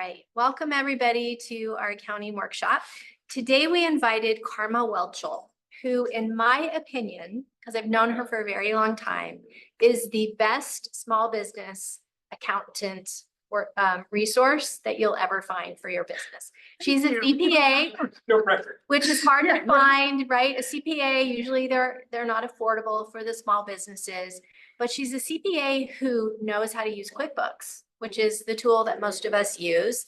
right, welcome everybody to our accounting workshop. Today we invited Karma Welchel, who in my opinion, because I've known her for a very long time, is the best small business accountant or resource that you'll ever find for your business. She's a CPA, No pressure. which is hard to find, right? A CPA, usually they're not affordable for the small businesses, but she's a CPA who knows how to use QuickBooks, which is the tool that most of us use.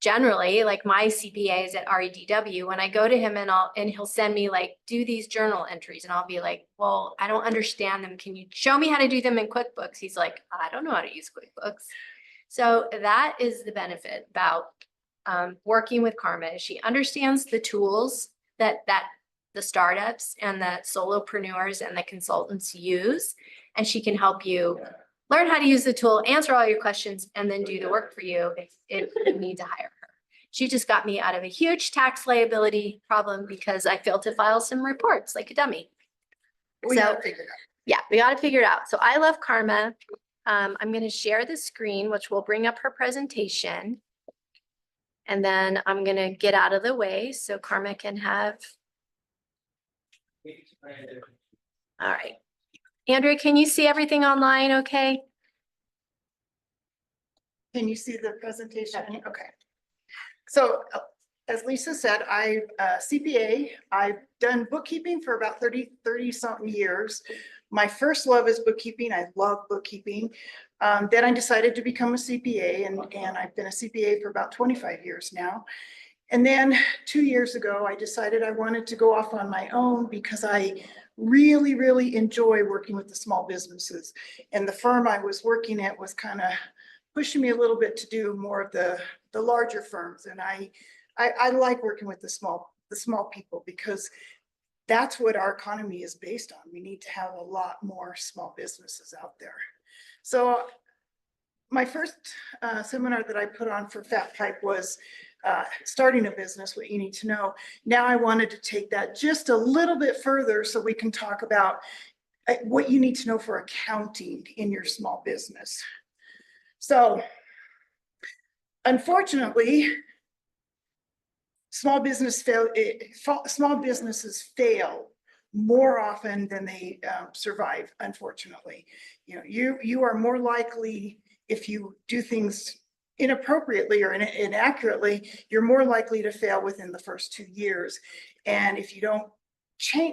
Generally, like my CPA is at REDW, when I go to him and he'll send me like, do these journal entries. And I'll be like, well, I don't understand them. Can you show me how to do them in QuickBooks? He's like, I don't know how to use QuickBooks. So that is the benefit about working with Karma. She understands the tools that the startups and the solopreneurs and the consultants use, and she can help you learn how to use the tool, answer all your questions, and then do the work for you if you need to hire her. She just got me out of a huge tax liability problem because I failed to file some reports like a dummy. Yeah, we got to figure it out. So I love Karma. I'm going to share the screen, which will bring up her presentation. And then I'm going to get out of the way so Karma can have. All right. Andrea, can you see everything online okay? Can you see the presentation? Okay. So as Lisa said, I'm a CPA. I've done bookkeeping for about 30 something years. My first love is bookkeeping. I love bookkeeping. Then I decided to become a CPA and I've been a CPA for about 25 years now. And then 2 years ago, I decided I wanted to go off on my own because I really enjoy working with the small businesses. And the firm I was working at was kind of pushing me a little bit to do more of the larger firms. And I like working with the small people because that's what our economy is based on. We need to have a lot more small businesses out there. So my first seminar that I put on for Fat Pipe was starting a business, what you need to know. Now I wanted to take that just a little bit further so we can talk about what you need to know for accounting in your small business. So unfortunately, small businesses fail more often than they survive, unfortunately. You are more likely, if you do things inappropriately or inaccurately, you're more likely to fail within the first 2 years. And if you don't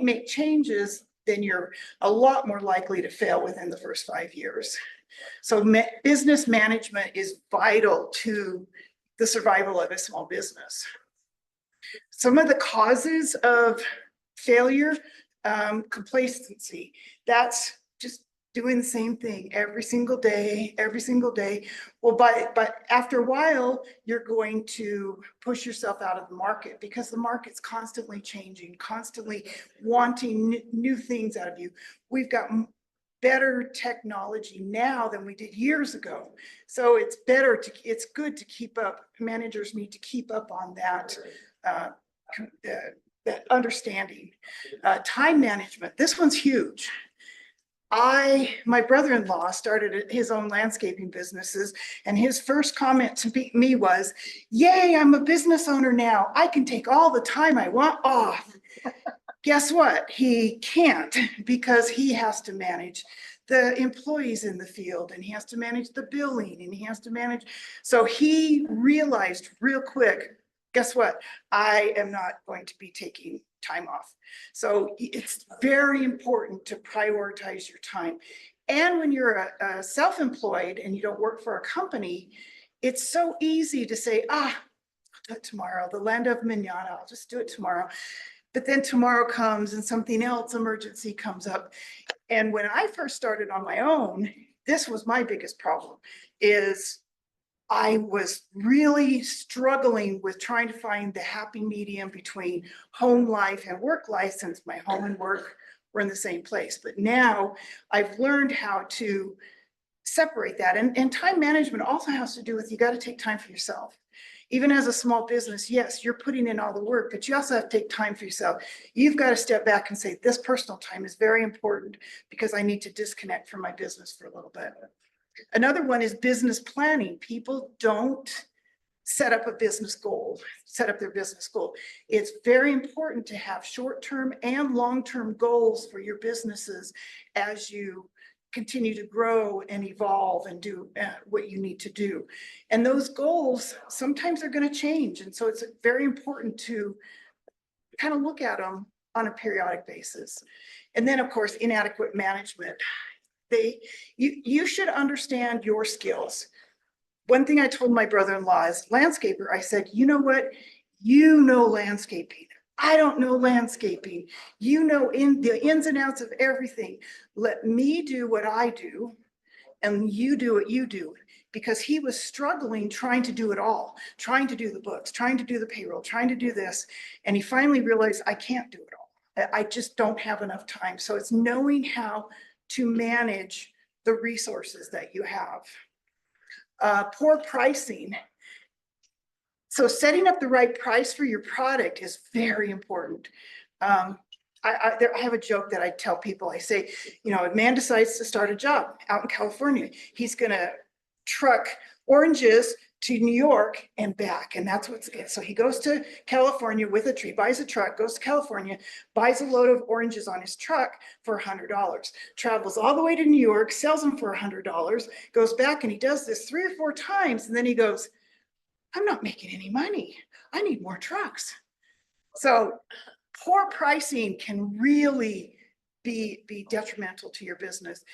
make changes, then you're a lot more likely to fail within the first 5 years. So business management is vital to the survival of a small business. Some of the causes of failure, complacency. That's just doing the same thing every single day. Well, but after a while, you're going to push yourself out of the market because the market's constantly changing, constantly wanting new things out of you. We've got better technology now than we did years ago. So it's good to keep up. Managers need to keep up on that, that understanding. Time management, this one's huge. My brother-in-law started his own landscaping businesses, and his first comment to me was, yay, I'm a business owner now. I can take all the time I want off. Guess what? He can't, because he has to manage the employees in the field, and he has to manage the billing, and he has to manage. So he realized real quick, guess what? I am not going to be taking time off. So it's very important to prioritize your time. And when you're a self-employed and you don't work for a company, it's so easy to say, I'll do it tomorrow, the land of manana, I'll just do it tomorrow. But then tomorrow comes and something else, emergency comes up. And when I first started on my own, this was my biggest problem, is I was really struggling with trying to find the happy medium between home life and work life, since my home and work were in the same place. But now I've learned how to separate that. And time management also has to do with, you got to take time for yourself. Even as a small business, yes, you're putting in all the work, but you also have to take time for yourself. You've got to step back and say, this personal time is very important because I need to disconnect from my business for a little bit. Another one is business planning. People don't set up a business goal, set up their business goal. It's very important to have short-term and long-term goals for your businesses as you continue to grow and evolve and do what you need to do. And those goals, sometimes they're going to change. And so it's very important to kind of look at them on a periodic basis. And then, of course, inadequate management. You should understand your skills. One thing I told my brother-in-law as landscaper, I said, you know what? You know landscaping. I don't know landscaping. You know in the ins and outs of everything. Let me do what I do and you do what you do. Because he was struggling trying to do it all, trying to do the books, trying to do the payroll, trying to do this. And he finally realized, I can't do it all. I just don't have enough time. So it's knowing how to manage the resources that you have. Poor pricing. So setting up the right price for your product is very important. I have a joke that I tell people. I say, you know, a man decides to start a job out in California. He's going to truck oranges to New York and back. And that's what's it. So he goes to California with a tree, buys a truck, goes to California, buys a load of oranges on his truck for $100, travels all the way to New York, sells them for $100, goes back and he does this 3 or 4 times. And then he goes, I'm not making any money. I need more trucks. So poor pricing can really be detrimental to your business.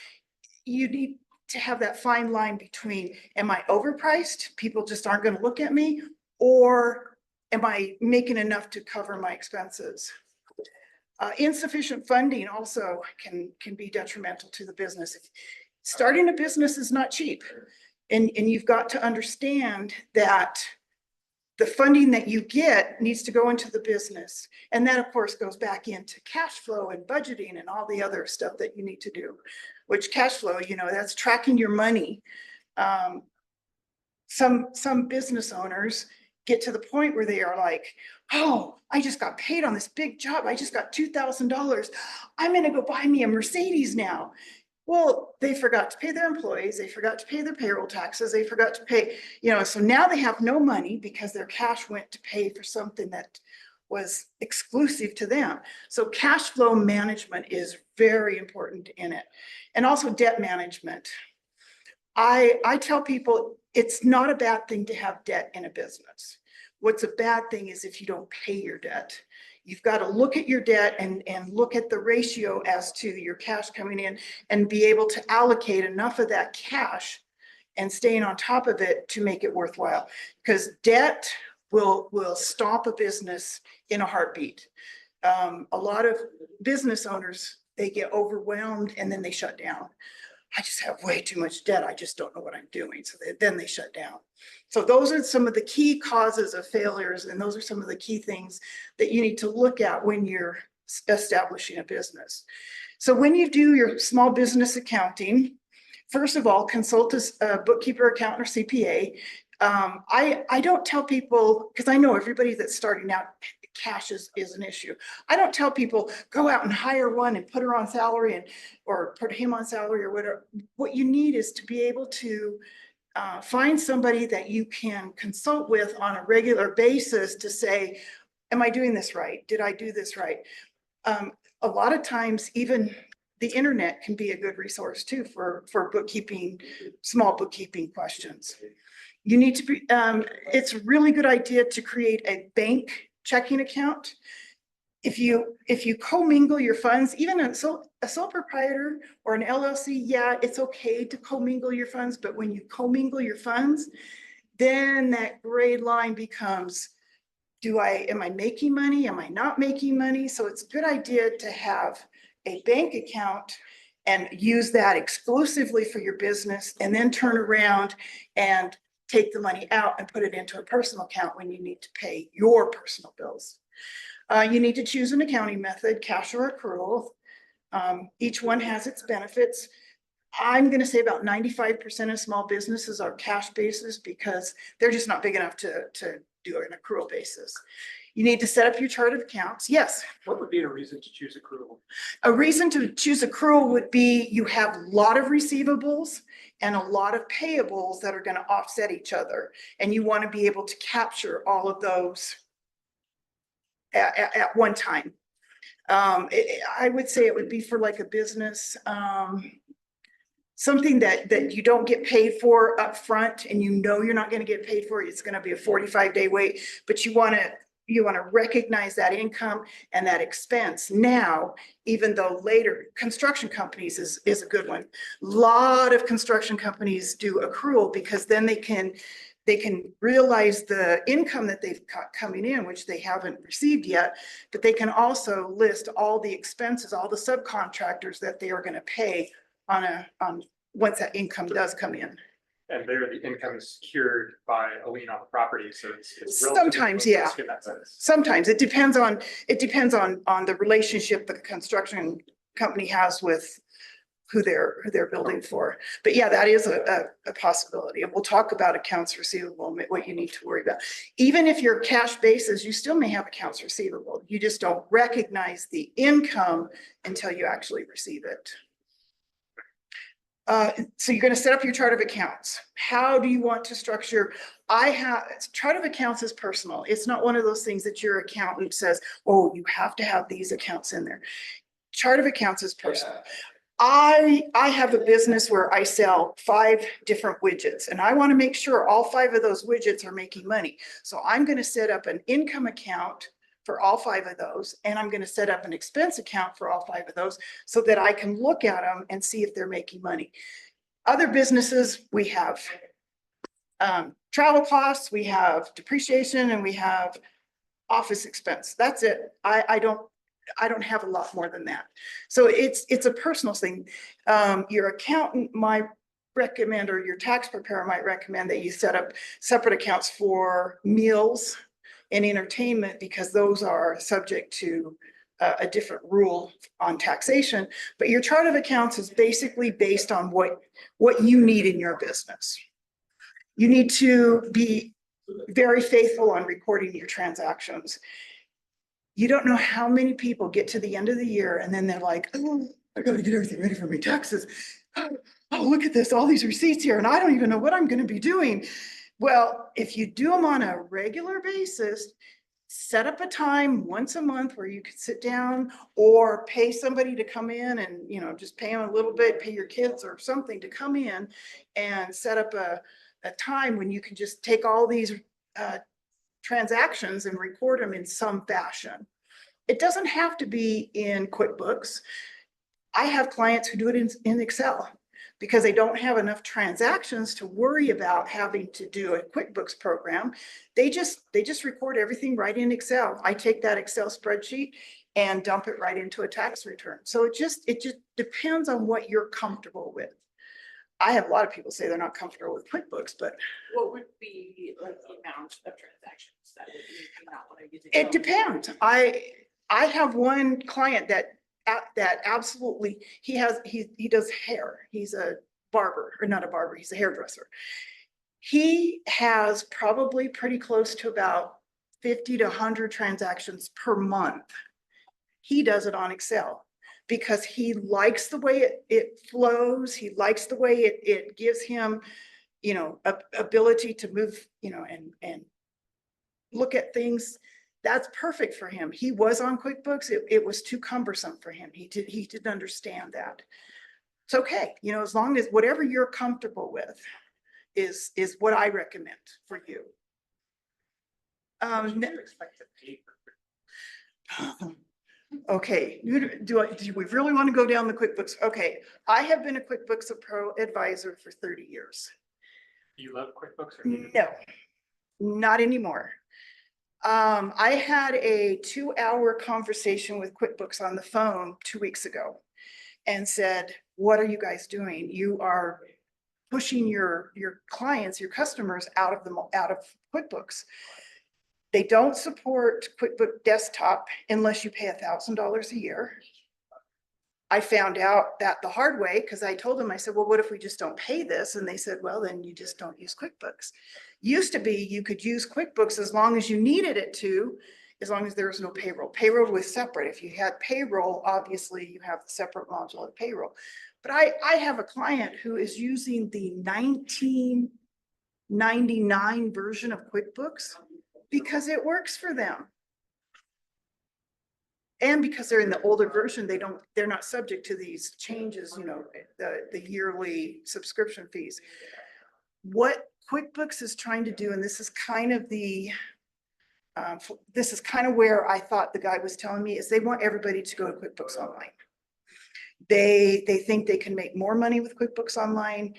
You need to have that fine line between, am I overpriced? People just aren't going to look at me, or am I making enough to cover my expenses? Insufficient funding also can be detrimental to the business. Starting a business is not cheap, and you've got to understand that the funding that you get needs to go into the business. And that, of course, goes back into cash flow and budgeting and all the other stuff that you need to do, which cash flow, you know, that's tracking your money. Some business owners get to the point where they are like, oh, I just got paid on this big job. I just got $2,000. I'm going to go buy me a Mercedes now. Well, they forgot to pay their employees. They forgot to pay their payroll taxes. They forgot to pay, you know, so now they have no money because their cash went to pay for something that was exclusive to them. So cash flow management is very important in it. And also debt management. I tell people it's not a bad thing to have debt in a business. What's a bad thing is if you don't pay your debt. You've got to look at your debt and look at the ratio as to your cash coming in and be able to allocate enough of that cash and staying on top of it to make it worthwhile. Because debt will stop a business in a heartbeat. A lot of business owners, they get overwhelmed and then they shut down. I just have way too much debt. I just don't know what I'm doing. So then they shut down. So those are some of the key causes of failures. And those are some of the key things that you need to look at when you're establishing a business. So when you do your small business accounting, first of all, consult a bookkeeper, accountant, or CPA. I don't tell people, because I know everybody that's starting out, cash is an issue. I don't tell people go out and hire one and put her on salary or put him on salary or whatever. What you need is to be able to find somebody that you can consult with on a regular basis to say, am I doing this right? Did I do this right? A lot of times, even the internet can be a good resource too for bookkeeping, small bookkeeping questions. You need to be, it's a really good idea to create a bank checking account. If you commingle your funds, even a sole proprietor or an LLC, yeah, it's okay to commingle your funds, but when you commingle your funds, then that gray line becomes, am I making money? Am I not making money? So it's a good idea to have a bank account and use that exclusively for your business, and then turn around and take the money out and put it into a personal account when you need to pay your personal bills. You need to choose an accounting method, cash or accrual. Each one has its benefits. I'm going to say about 95% of small businesses are cash basis because they're just not big enough to do an accrual basis. You need to set up your chart of accounts. Yes. What would be a reason to choose accrual? A reason to choose accrual would be you have a lot of receivables and a lot of payables that are going to offset each other. And you want to be able to capture all of those at one time. I would say it would be for like a business, something that you don't get paid for up front, and you know you're not going to get paid for it. It's going to be a 45-day wait, but you want to recognize that income and that expense now, even though later. Construction companies is a good one. A lot of construction companies do accrual because then they can realize the income that they've got coming in, which they haven't received yet, but they can also list all the expenses, all the subcontractors that they are going to pay on once that income does come in. And there, the income is secured by a lien on the property, so it's Sometimes, relatively yeah. risk in that sense. Sometimes it depends on the relationship the construction company has with who they're building for. But yeah, that is a possibility. And we'll talk about accounts receivable, what you need to worry about. Even if you're cash basis, you still may have accounts receivable. You just don't recognize the income until you actually receive it. So you're going to set up your chart of accounts. How do you want to structure? Chart of accounts is personal. It's not one of those things that your accountant says, oh, you have to have these accounts in there. Chart of accounts is personal. I have a business where I sell 5 different widgets, and I want to make sure all 5 of those widgets are making money. So I'm going to set up an income account for all 5 of those, and I'm going to set up an expense account for all 5 of those so that I can look at them and see if they're making money. Other businesses, we have travel costs, we have depreciation, and we have office expense. That's it. I don't have a lot more than that. So it's a personal thing. Your accountant might recommend, or your tax preparer might recommend, that you set up separate accounts for meals and entertainment, because those are subject to a different rule on taxation. But your chart of accounts is basically based on what you need in your business. You need to be very faithful on recording your transactions. You don't know how many people get to the end of the year and then they're like, oh, I got to get everything ready for my taxes. Oh, look at this, all these receipts here, and I don't even know what I'm going to be doing. Well, if you do them on a regular basis, set up a time once a month where you could sit down, or pay somebody to come in and, just pay them a little bit, pay your kids or something to come in and set up a time when you can just take all these transactions and record them in some fashion. It doesn't have to be in QuickBooks. I have clients who do it in Excel because they don't have enough transactions to worry about having to do a QuickBooks program. They just record everything right in Excel. I take that Excel spreadsheet and dump it right into a tax return. So it just depends on what you're comfortable with. I have a lot of people say they're not comfortable with QuickBooks, but what would be like the amount of transactions that would be not what I use? it depends. I have one client that absolutely, he does hair. He's a barber, or not a barber, he's a hairdresser. He has probably pretty close to about 50 to 100 transactions per month. He does it on Excel because he likes the way it flows. He likes the way it gives him, ability to move, and look at things. That's perfect for him. He was on QuickBooks. It was too cumbersome for him. He didn't understand that. It's okay. As long as whatever you're comfortable with is what I recommend for you. Okay. Do we really want to go down the QuickBooks? Okay. I have been a QuickBooks Pro advisor for 30 years. Do you love QuickBooks? Or No, not anymore. I had a 2-hour conversation with QuickBooks on the phone 2 weeks ago and said, what are you guys doing? You are pushing your clients, your customers out of QuickBooks. They don't support QuickBooks Desktop unless you pay $1,000 a year. I found out that the hard way, because I told them, I said, well, what if we just don't pay this? And they said, well, then you just don't use QuickBooks. Used to be you could use QuickBooks as long as you needed it to, as long as there's no payroll. Payroll was separate. If you had payroll, obviously you have the separate module of payroll. But I have a client who is using the 1999 version of QuickBooks because it works for them. And because they're in the older version, they're not subject to these changes, you know, the yearly subscription fees. What QuickBooks is trying to do, and this is kind of where I thought the guy was telling me, is they want everybody to go to QuickBooks Online. They think they can make more money with QuickBooks Online.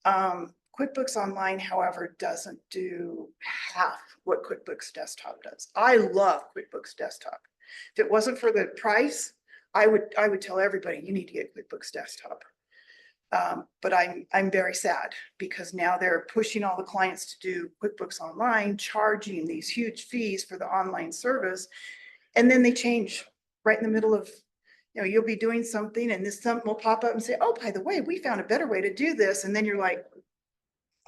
QuickBooks Online, however, doesn't do half what QuickBooks Desktop does. I love QuickBooks Desktop. If it wasn't for the price, I would tell everybody you need to get QuickBooks Desktop. But I'm very sad because now they're pushing all the clients to do QuickBooks Online, charging these huge fees for the online service. And then they change right in the middle of, you know, you'll be doing something and this something will pop up and say, oh, by the way, we found a better way to do this. And then you're like,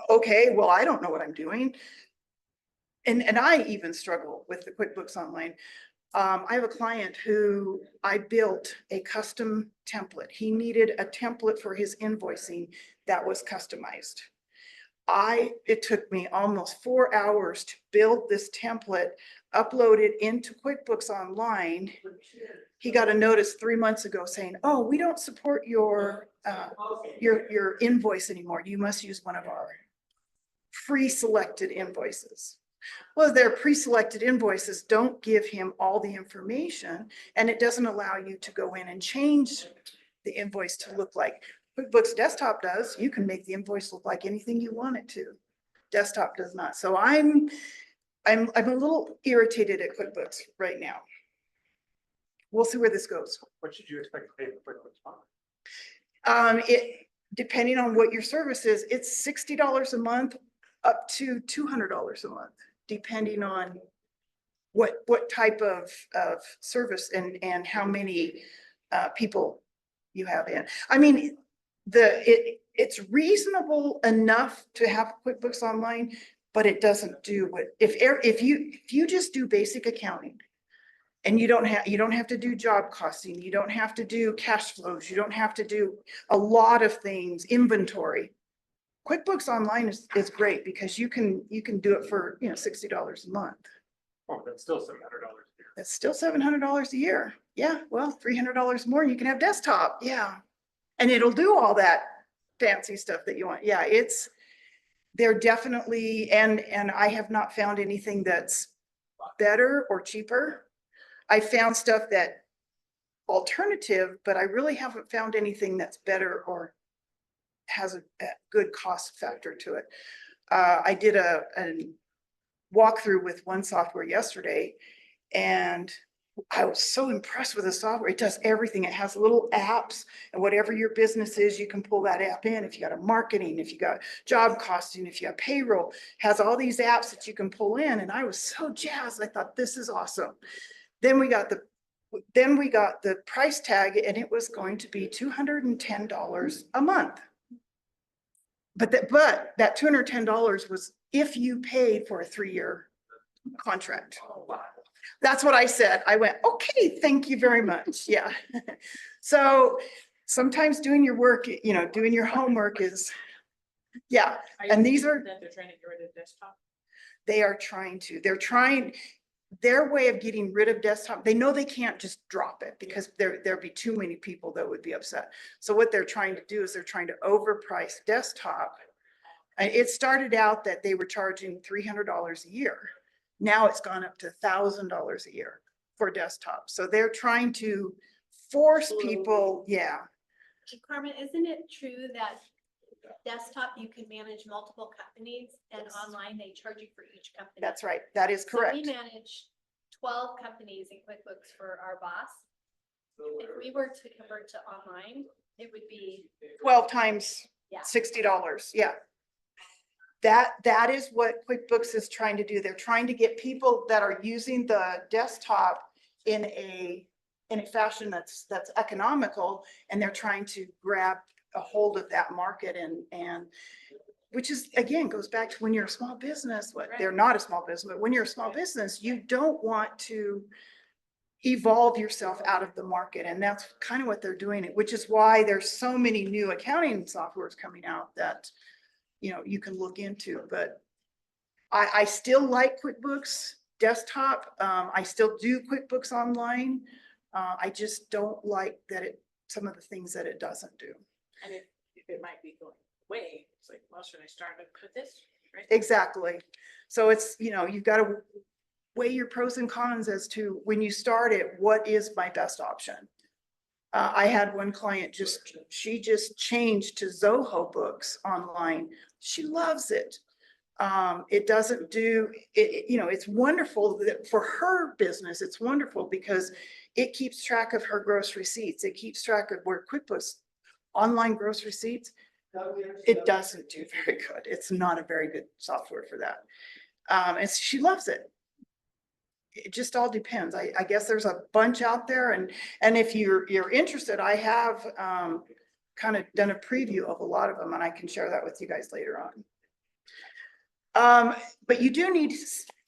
okay, well, I don't know what I'm doing. And I even struggle with the QuickBooks Online. I have a client who I built a custom template. He needed a template for his invoicing that was customized. It took me almost 4 hours to build this template, upload it into QuickBooks Online. He got a notice 3 months ago saying, oh, we don't support your invoice anymore. You must use one of our pre-selected invoices. Well, their pre-selected invoices don't give him all the information, and it doesn't allow you to go in and change the invoice to look like QuickBooks Desktop does. You can make the invoice look like anything you want it to. Desktop does not. So I'm a little irritated at QuickBooks right now. We'll see where this goes. What should you expect to pay for QuickBooks Online? Depending on what your service is, it's $60 a month up to $200 a month, depending on what type of service and how many people you have in. I mean, it's reasonable enough to have QuickBooks Online, but it doesn't do what, if you just do basic accounting and you don't have to do job costing, you don't have to do cash flows, you don't have to do a lot of things, inventory. QuickBooks Online is great because you can do it for, you know, $60 a month. Oh, that's still $700 a year. That's still $700 a year. Yeah, well, $300 more, and you can have desktop. Yeah, and it'll do all that fancy stuff that you want. Yeah, they're definitely, and I have not found anything that's better or cheaper. I found stuff that alternative, but I really haven't found anything that's better or has a good cost factor to it. I did a walkthrough with one software yesterday, and I was so impressed with the software. It does everything. It has little apps, and whatever your business is, you can pull that app in. If you got a marketing, if you got job costing, if you got payroll, has all these apps that you can pull in. And I was so jazzed. I thought, this is awesome. Then we got the price tag, and it was going to be $210 a month. But that $210 was if you paid for a 3-year contract. That's what I said. I went, okay, thank you very much. Yeah. So sometimes doing your work, you know, doing your homework is, yeah. And these are, That they're trying to get rid of desktop. their way of getting rid of desktop, they know they can't just drop it because there'd be too many people that would be upset. So what they're trying to do is they're trying to overprice desktop. And it started out that they were charging $300 a year. Now it's gone up to $1,000 a year for desktop. So they're trying to force people, yeah. Carmen, isn't it true that desktop, you can manage multiple companies, and online they charge you for each company? That's right. That is So correct. we manage 12 companies in QuickBooks for our boss. If we were to convert to online, it would be 12 times Yeah. $60. Yeah. That is what QuickBooks is trying to do. They're trying to get people that are using the desktop in a fashion that's economical, and they're trying to grab a hold of that market. And which is, again, goes back to when you're a small business, they're not a small business, but when you're a small business, you don't want to evolve yourself out of the market. And that's kind of what they're doing, which is why there's so many new accounting softwares coming out that, you can look into. But I still like QuickBooks Desktop. I still do QuickBooks Online. I just don't like that some of the things that it doesn't do. And if it might be going away, it's like, well, should I start with this? Right? Exactly. So it's, you've got to weigh your pros and cons as to when you start it, what is my best option? I had one client she just changed to Zoho Books Online. She loves it. It doesn't do it, it's wonderful that for her business, it's wonderful because it keeps track of her gross receipts. It keeps track of where QuickBooks Online gross receipts, it doesn't do very good. It's not a very good software for that. And she loves it. It just all depends. I guess there's a bunch out there, and if you're interested, I have kind of done a preview of a lot of them, and I can share that with you guys later on. But you do need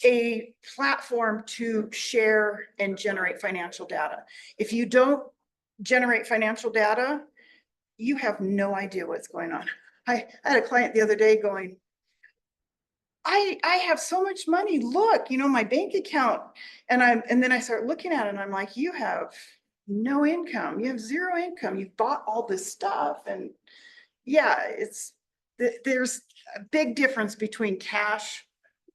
a platform to share and generate financial data. If you don't generate financial data, you have no idea what's going on. I had a client the other day going, I have so much money. Look, my bank account. And then I start looking at it and I'm like, you have no income. You have zero income. You've bought all this stuff. And yeah, there's a big difference between cash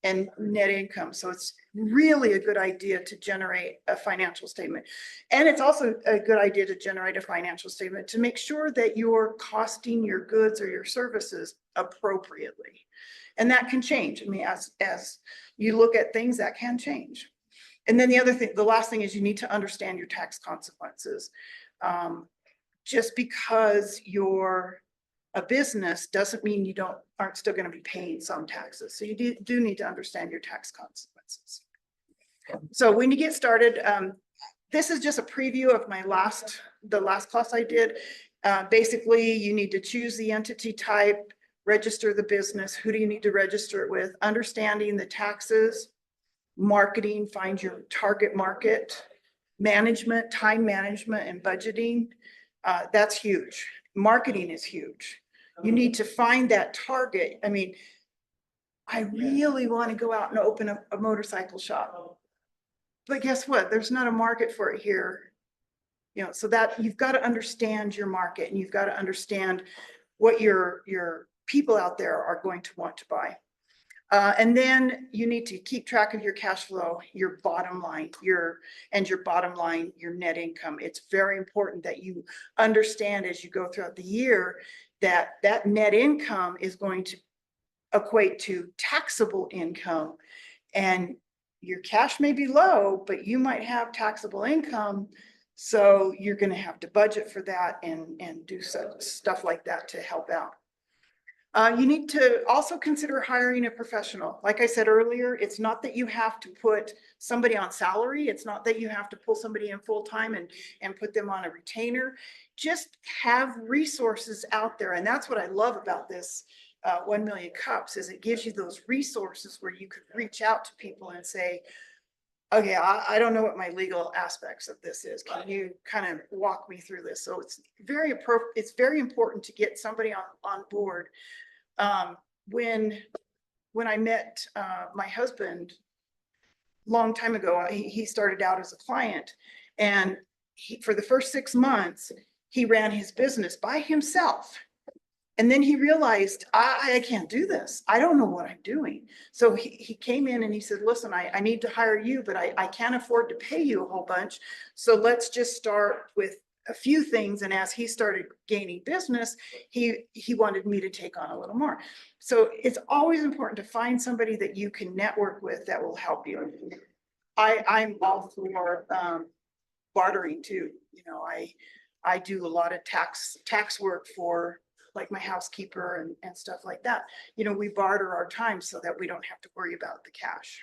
and net income. So it's really a good idea to generate a financial statement. And it's also a good idea to generate a financial statement to make sure that you're costing your goods or your services appropriately. And that can change. I mean, as you look at things, that can change. And then the last thing is you need to understand your tax consequences. Just because you're a business doesn't mean you aren't still going to be paying some taxes. So you do need to understand your tax consequences. So when you get started, this is just a preview of the last class I did. Basically, you need to choose the entity type, register the business. Who do you need to register it with? Understanding the taxes, marketing, find your target market, management, time management, and budgeting. That's huge. Marketing is huge. You need to find that target. I mean, I really want to go out and open a motorcycle shop. But guess what? There's not a market for it here. So that you've got to understand your market, and you've got to understand what your people out there are going to want to buy. And then you need to keep track of your cash flow, your bottom line, your net income. It's very important that you understand as you go throughout the year that net income is going to equate to taxable income. And your cash may be low, but you might have taxable income. So you're going to have to budget for that and do stuff like that to help out. You need to also consider hiring a professional. Like I said earlier, it's not that you have to put somebody on salary. It's not that you have to pull somebody in full time and put them on a retainer. Just have resources out there. And that's what I love about this 1 Million Cups is it gives you those resources where you could reach out to people and say, okay, I don't know what my legal aspects of this is. Can you kind of walk me through this? So it's very important to get somebody on board. When I met my husband long time ago, he started out as a client, and for the first 6 months, he ran his business by himself. And then he realized, I can't do this. I don't know what I'm doing. So he came in and he said, listen, I need to hire you, but I can't afford to pay you a whole bunch. So let's just start with a few things. And as he started gaining business, he wanted me to take on a little more. So it's always important to find somebody that you can network with that will help you. I'm all for bartering too. I do a lot of tax work for like my housekeeper and stuff like that. We barter our time so that we don't have to worry about the cash.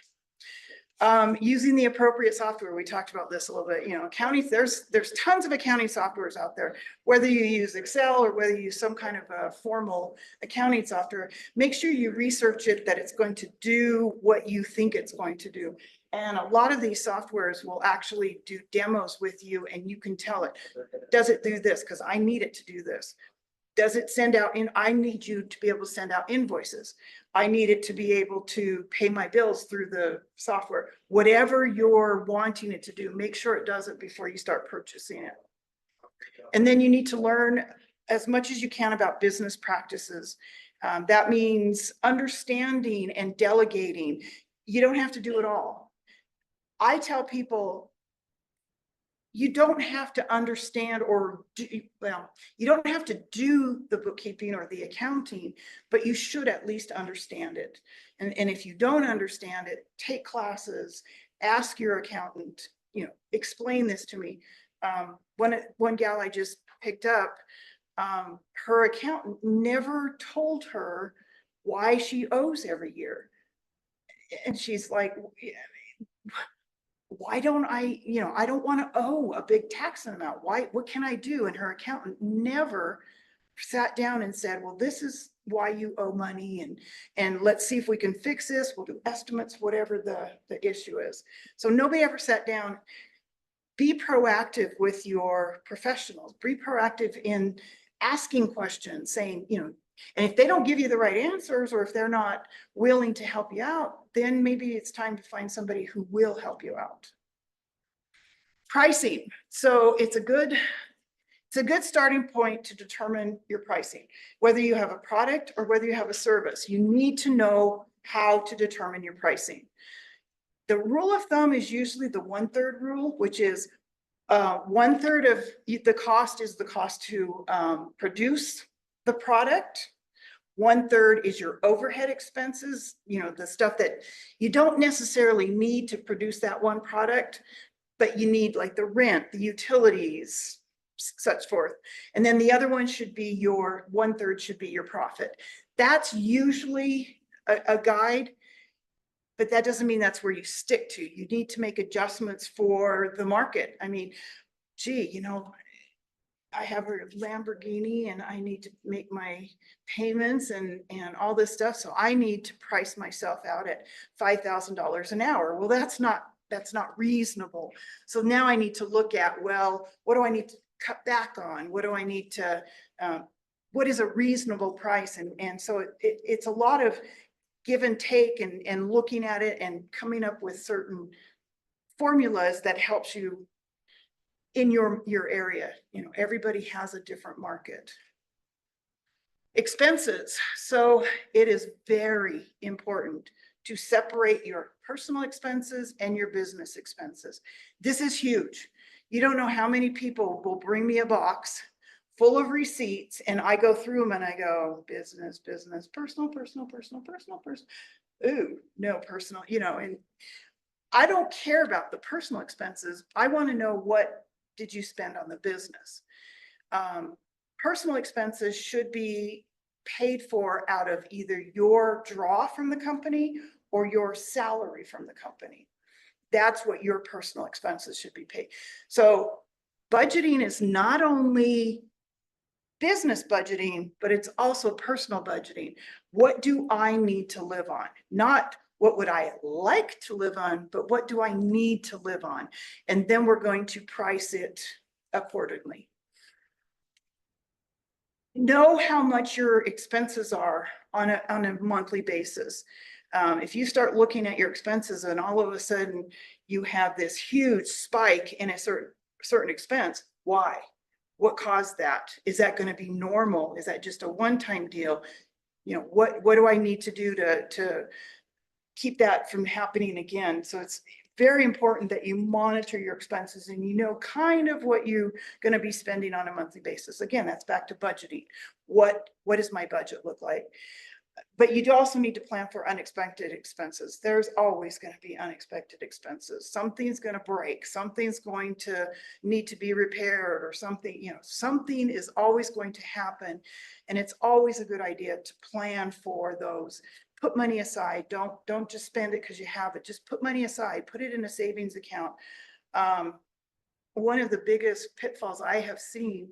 Using the appropriate software. We talked about this a little bit, accounting, there's tons of accounting softwares out there. Whether you use Excel or whether you use some kind of a formal accounting software, make sure you research it, that it's going to do what you think it's going to do. And a lot of these softwares will actually do demos with you and you can tell it, does it do this? Because I need it to do this. Does it send out I need you to be able to send out invoices. I need it to be able to pay my bills through the software. Whatever you're wanting it to do, make sure it does it before you start purchasing it. And then you need to learn as much as you can about business practices. That means understanding and delegating. You don't have to do it all. I tell people, you don't have to understand you don't have to do the bookkeeping or the accounting, but you should at least understand it. And if you don't understand it, take classes, ask your accountant, explain this to me. One gal I just picked up, her accountant never told her why she owes every year. And she's like, why don't I don't want to owe a big tax amount. What can I do? And her accountant never sat down and said, well, this is why you owe money, and let's see if we can fix this. We'll do estimates, whatever the issue is. So nobody ever sat down. Be proactive with your professionals. Be proactive in asking questions, saying, and if they don't give you the right answers, or if they're not willing to help you out, then maybe it's time to find somebody who will help you out. Pricing. So it's a good starting point to determine your pricing. Whether you have a product or whether you have a service, you need to know how to determine your pricing. The rule of thumb is usually the 1/3 rule, which is 1/3 of the cost is the cost to produce the product. 1/3 is your overhead expenses, the stuff that you don't necessarily need to produce that one product, but you need, like the rent, the utilities, such forth. And then the other one should be 1/3 should be your profit. That's usually a guide, but that doesn't mean that's where you stick to. You need to make adjustments for the market. I mean, gee, I have a Lamborghini and I need to make my payments and all this stuff. So I need to price myself out at $5,000 an hour. Well, that's not reasonable. So now I need to look at, well, what do I need to cut back on? What do I need to, what is a reasonable price? And so it's a lot of give and take and looking at it and coming up with certain formulas that helps you in your area. Everybody has a different market. Expenses. So it is very important to separate your personal expenses and your business expenses. This is huge. You don't know how many people will bring me a box full of receipts and I go through them and I go, business, personal. Ooh, no personal, and I don't care about the personal expenses. I want to know, what did you spend on the business? Personal expenses should be paid for out of either your draw from the company or your salary from the company. That's what your personal expenses should be paid. So budgeting is not only business budgeting, but it's also personal budgeting. What do I need to live on? Not what would I like to live on, but what do I need to live on? And then we're going to price it accordingly. Know how much your expenses are on a monthly basis. If you start looking at your expenses and all of a sudden you have this huge spike in a certain expense, why? What caused that? Is that going to be normal? Is that just a one-time deal? What do I need to do to keep that from happening again? So it's very important that you monitor your expenses and kind of what you're going to be spending on a monthly basis. Again, that's back to budgeting. What does my budget look like? But you do also need to plan for unexpected expenses. There's always going to be unexpected expenses. Something's going to break. Something's going to need to be repaired or something, something is always going to happen. And it's always a good idea to plan for those put money aside. Don't just spend it because you have it. Just put money aside, put it in a savings account. One of the biggest pitfalls I have seen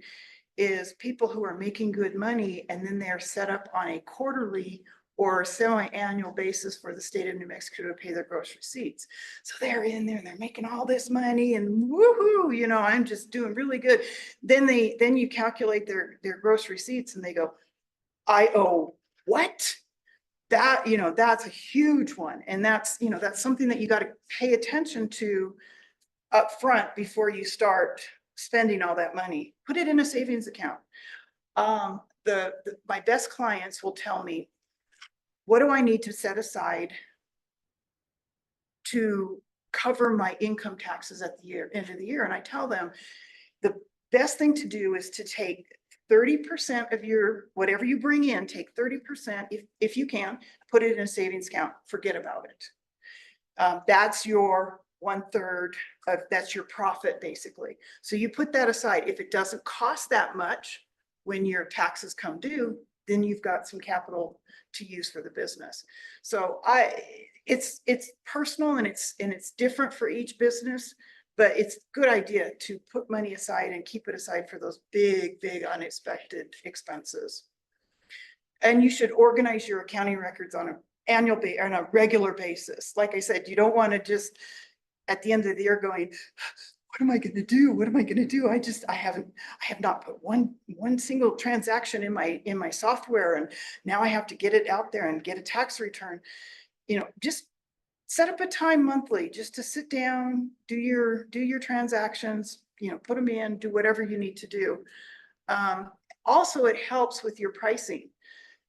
is people who are making good money and then they're set up on a quarterly or semi-annual basis for the state of New Mexico to pay their gross receipts. So they're in there and they're making all this money and woohoo, you know, I'm just doing really good. Then you calculate their gross receipts and they go, I owe what? That, you know, that's a huge one. And that's, you know, that's something that you got to pay attention to up front before you start spending all that money. Put it in a savings account. My best clients will tell me, what do I need to set aside to cover my income taxes at the end of the year? And I tell them the best thing to do is to take 30% of your, whatever you bring in, take 30%, if you can, put it in a savings account, forget about it. That's your 1/3 of, that's your profit basically. So you put that aside. If it doesn't cost that much when your taxes come due, then you've got some capital to use for the business. So it's personal and it's different for each business, but it's a good idea to put money aside and keep it aside for those big unexpected expenses. And you should organize your accounting records on on a regular basis. Like I said, you don't want to just at the end of the year going, what am I going to do? What am I going to do? I have not put one single transaction in my software. And now I have to get it out there and get a tax return. You know, just set up a time monthly just to sit down, do your transactions, you know, put them in, do whatever you need to do. Also, it helps with your pricing.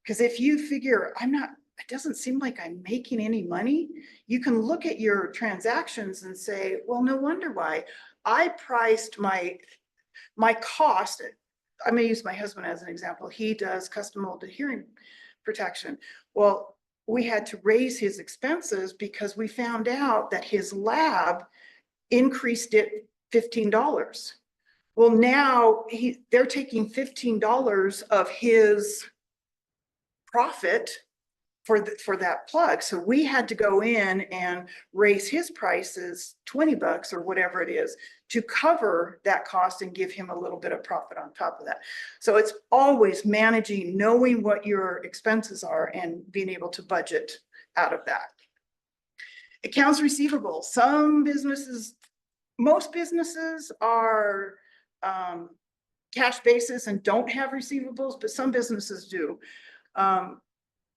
Because if you figure, it doesn't seem like I'm making any money, you can look at your transactions and say, well, no wonder why. I priced my cost. I may use my husband as an example. He does custom molded hearing protection. Well, we had to raise his expenses because we found out that his lab increased it $15. Well, now they're taking $15 of his profit for that plug. So we had to go in and raise his prices $20 or whatever it is to cover that cost and give him a little bit of profit on top of that. So it's always managing, knowing what your expenses are and being able to budget out of that. Accounts receivable. Most businesses are cash basis and don't have receivables, but some businesses do.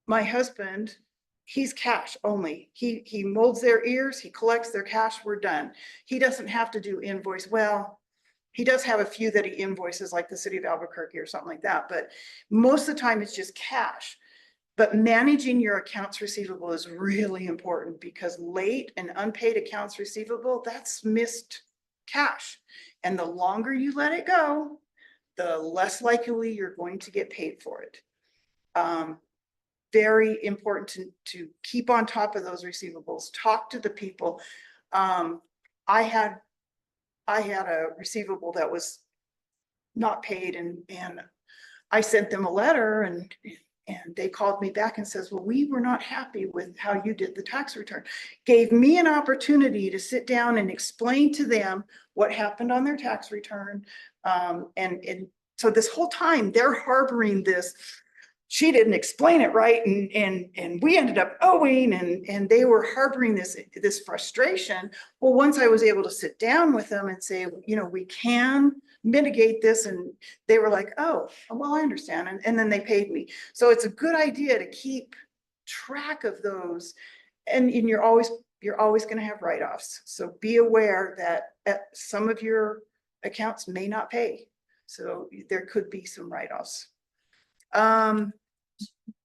My husband, he's cash only. He molds their ears, he collects their cash, we're done. He doesn't have to do invoice. Well, he does have a few that he invoices like the city of Albuquerque or something like that, but most of the time it's just cash. But managing your accounts receivable is really important because late and unpaid accounts receivable, that's missed cash. And the longer you let it go, the less likely you're going to get paid for it. Very important to keep on top of those receivables. Talk to the people. I had a receivable that was not paid, and I sent them a letter, and they called me back and says, well, we were not happy with how you did the tax return. Gave me an opportunity to sit down and explain to them what happened on their tax return. And so this whole time they're harboring this, she didn't explain it right, and we ended up owing, and they were harboring this frustration. Well, once I was able to sit down with them and say, you know, we can mitigate this, and they were like, oh, well, I understand, and then they paid me. So it's a good idea to keep track of those, and you're always going to have write-offs. So be aware that some of your accounts may not pay, so there could be some write-offs.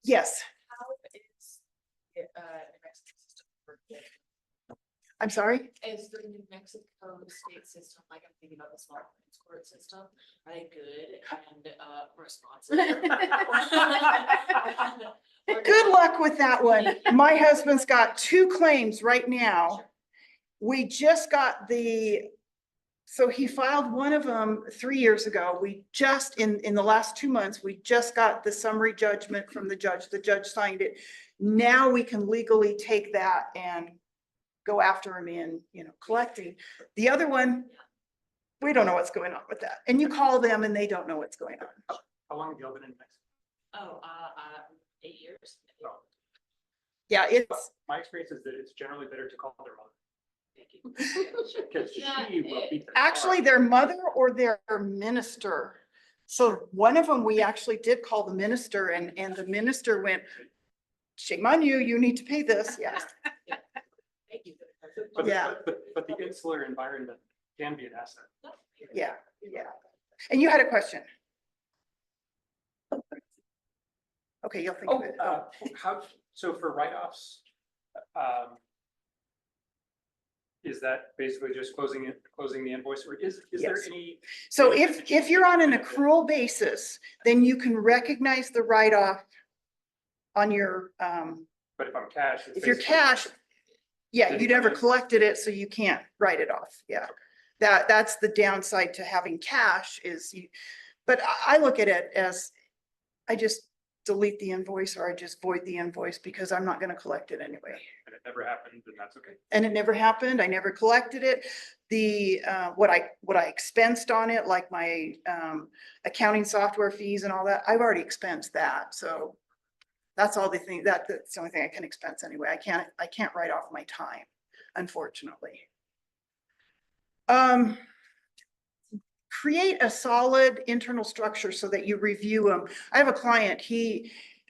Yes. How is New Mexico system for kids? I'm sorry. Is the New Mexico state system, like I'm thinking about the small claims court system, are they good and responsive? Good luck with that one. My husband's got 2 claims right now. We just got the So he filed one of them 3 years ago. We just, in the last 2 months, we just got the summary judgment from the judge. The judge signed it. Now we can legally take that and go after him in, collecting. The other one, we don't know what's going on with that. And you call them and they don't know what's going on. How long have you been in Mexico? Oh, 8 years. Oh, Yeah, it's, my experience is that it's generally better to call their mother. Thank you. Because she will beat the actually tar. their mother or their minister. So one of them, we actually did call the minister and the minister went, shame on you, you need to pay this. Yeah. Thank you. But- Yeah. But the insular environment can be an asset. Yeah. And you had a question. Okay, you'll think of it. So for write-offs, is that basically just closing the invoice, or is there Yes. any? So if you're on an accrual basis, then you can recognize the write-off on your, But if I'm cash. it's if you're basically- cash, yeah, Didn't you come never in. collected it, so you can't write it off. Yeah. That's the downside to having cash is you, but I look at it as I just delete the invoice or I just void the invoice because I'm not going to collect it anyway. And it never happened, and that's okay. And it never happened. I never collected it. The, what I expensed on it, like my, accounting software fees and all that, I've already expensed that. So that's all the thing, that's the only thing I can expense anyway. I can't write off my time, unfortunately. Create a solid internal structure so that you review them. I have a client,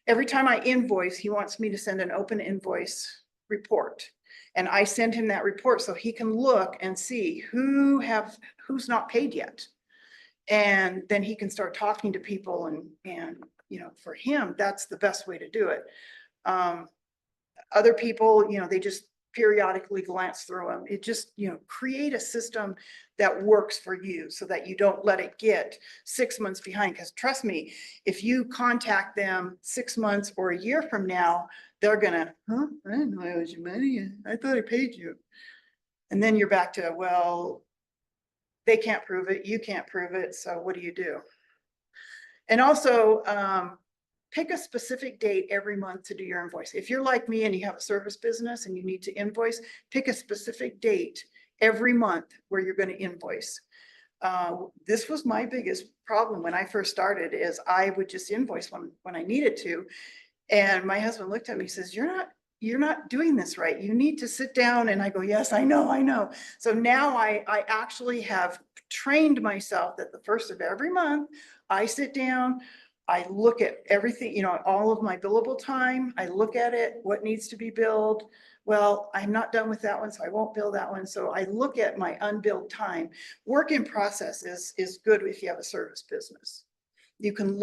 every time I invoice, he wants me to send an open invoice report. And I send him that report so he can look and see who's not paid yet. And then he can start talking to people and for him, that's the best way to do it. Other people, they just periodically glance through them. It just, create a system that works for you so that you don't let it get 6 months behind. Because trust me, if you contact them 6 months or a year from now, they're gonna, I didn't know I owed you money. I thought I paid you. And then you're back to, well, they can't prove it. You can't prove it. So what do you do? And also, pick a specific date every month to do your invoice. If you're like me and you have a service business and you need to invoice, pick a specific date every month where you're going to invoice. This was my biggest problem when I first started is I would just invoice when I needed to. And my husband looked at me and says, you're not doing this right. You need to sit down. And I go, yes, I know. So now I actually have trained myself that the first of every month I sit down, I look at everything, all of my billable time. I look at it, what needs to be billed. Well, I'm not done with that one, so I won't bill that one. So I look at my unbilled time. Work in process is good if you have a service business. You can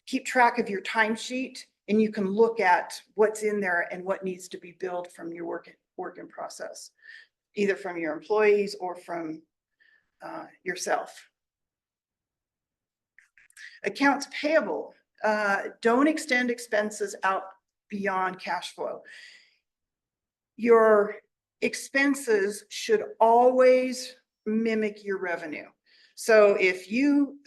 keep track of your timesheet, and you can look at what's in there and what needs to be billed from your work in process, either from your employees or from yourself. Accounts payable, don't extend expenses out beyond cash flow. Your expenses should always mimic your revenue. So if you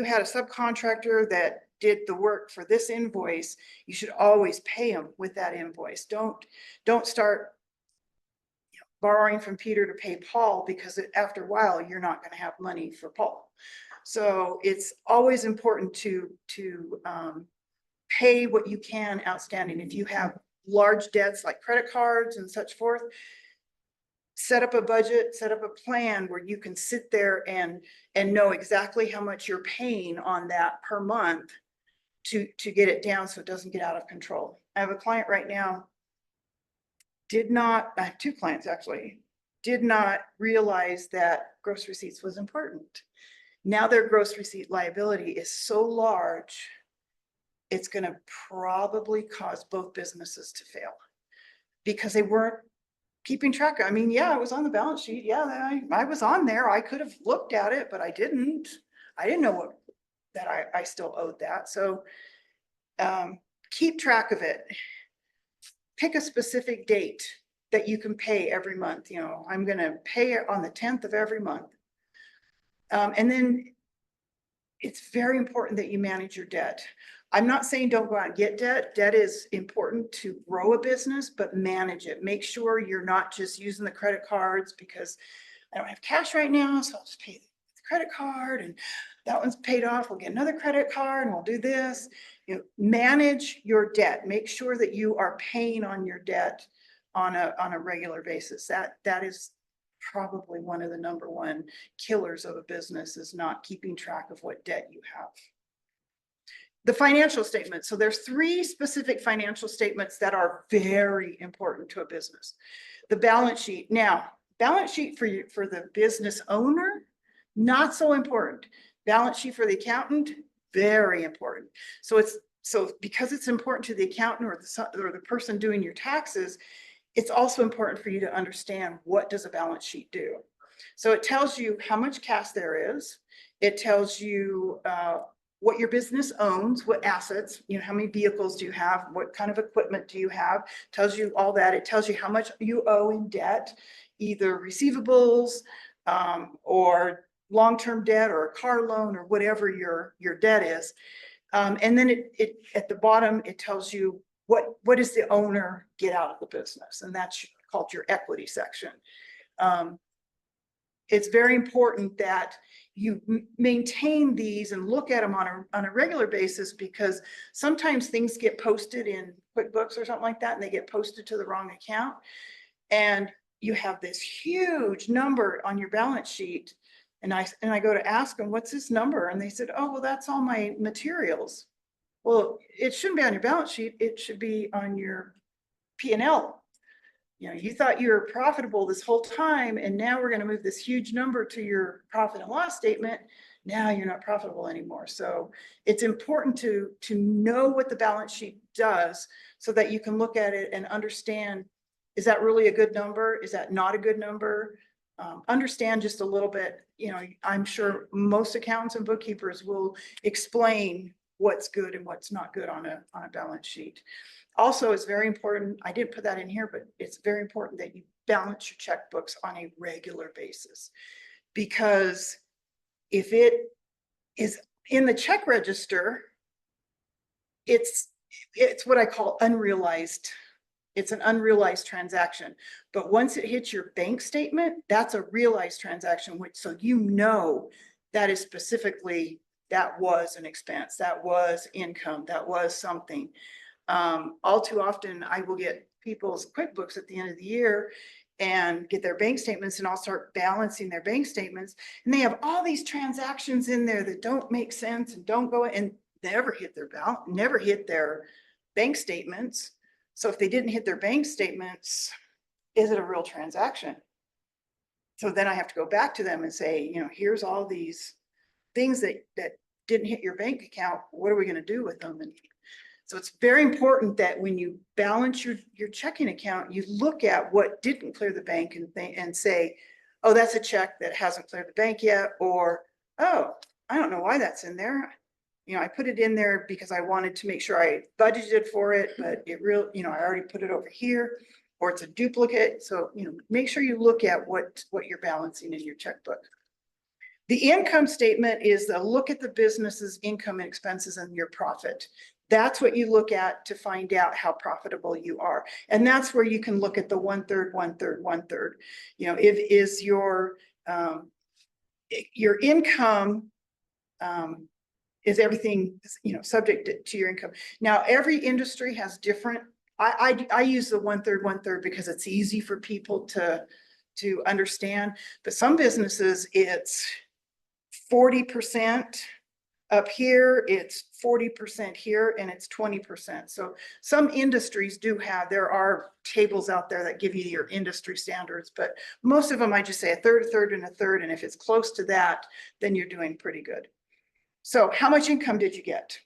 had a subcontractor that did the work for this invoice, you should always pay them with that invoice. Don't start borrowing from Peter to pay Paul, because after a while, you're not going to have money for Paul. So it's always important to pay what you can outstanding. If you have large debts like credit cards and such forth, set up a budget, set up a plan where you can sit there and know exactly how much you're paying on that per month to get it down so it doesn't get out of control. I have a client right now, I have 2 clients actually, did not realize that gross receipts was important. Now their gross receipt liability is so large, it's going to probably cause both businesses to fail because they weren't keeping track. I mean, yeah, it was on the balance sheet. Yeah, I was on there. I could have looked at it, but I didn't. I didn't know that I still owed that. So keep track of it. Pick a specific date that you can pay every month. You know, I'm gonna pay it on the 10th of every month. And then it's very important that you manage your debt. I'm not saying don't go out and get debt. Debt is important to grow a business, but manage it. Make sure you're not just using the credit cards because I don't have cash right now, so I'll just pay the credit card and that one's paid off. We'll get another credit card and we'll do this. You know, manage your debt. Make sure that you are paying on your debt on a regular basis. That is probably one of the number one killers of a business, is not keeping track of what debt you have. The financial statement. So there's 3 specific financial statements that are very important to a business. The balance sheet. Now, balance sheet for the business owner, not so important. Balance sheet for the accountant, very important. So because it's important to the accountant or the person doing your taxes, it's also important for you to understand, what does a balance sheet do? So it tells you how much cash there is. It tells you what your business owns, what assets, you know, how many vehicles do you have, what kind of equipment do you have, tells you all that. It tells you how much you owe in debt, either receivables or long-term debt or a car loan or whatever your debt is. And then it at the bottom, it tells you what does the owner get out of the business, and that's called your equity section. It's very important that you maintain these and look at them on a regular basis, because sometimes things get posted in QuickBooks or something like that, and they get posted to the wrong account. And you have this huge number on your balance sheet. And I go to ask them, what's this number? And they said, oh, well, that's all my materials. Well, it shouldn't be on your balance sheet. It should be on your P&L. You know, you thought you were profitable this whole time, and now we're going to move this huge number to your profit and loss statement. Now you're not profitable anymore. So it's important to know what the balance sheet does, so that you can look at it and understand, is that really a good number? Is that not a good number? Understand just a little bit. You know, I'm sure most accountants and bookkeepers will explain what's good and what's not good on a balance sheet. Also, it's very important, I didn't put that in here, but it's very important that you balance your checkbooks on a regular basis. Because if it is in the check register, it's what I call unrealized. It's an unrealized transaction. But once it hits your bank statement, that's a realized transaction, which, so you know that is specifically, that was an expense, that was income, that was something. All too often, I will get people's QuickBooks at the end of the year and get their bank statements, and I'll start balancing their bank statements. And they have all these transactions in there that don't make sense and don't go, and never hit their balance, never hit their bank statements. So if they didn't hit their bank statements, is it a real transaction? So then I have to go back to them and say, you know, here's all these things that didn't hit your bank account. What are we going to do with them? And so it's very important that when you balance your checking account, you look at what didn't clear the bank and say, oh, that's a check that hasn't cleared the bank yet. Or, oh, I don't know why that's in there. You know, I put it in there because I wanted to make sure I budgeted for it, but I already put it over here, or it's a duplicate. So, you know, make sure you look at what you're balancing in your checkbook. The income statement is a look at the business's income and expenses and your profit. That's what you look at to find out how profitable you are. And that's where you can look at the 1/3, 1/3, 1/3. You know, if is your income, is everything, you know, subject to your income. Now, every industry has different, I use the 1/3, 1/3 because it's easy for people to understand. But some businesses, it's 40% up here, it's 40% here, and it's 20%. So some industries do have, there are tables out there that give you your industry standards, but most of them, I just say 1/3, 1/3, and 1/3. And if it's close to that, then you're doing pretty good. So how much income did you get?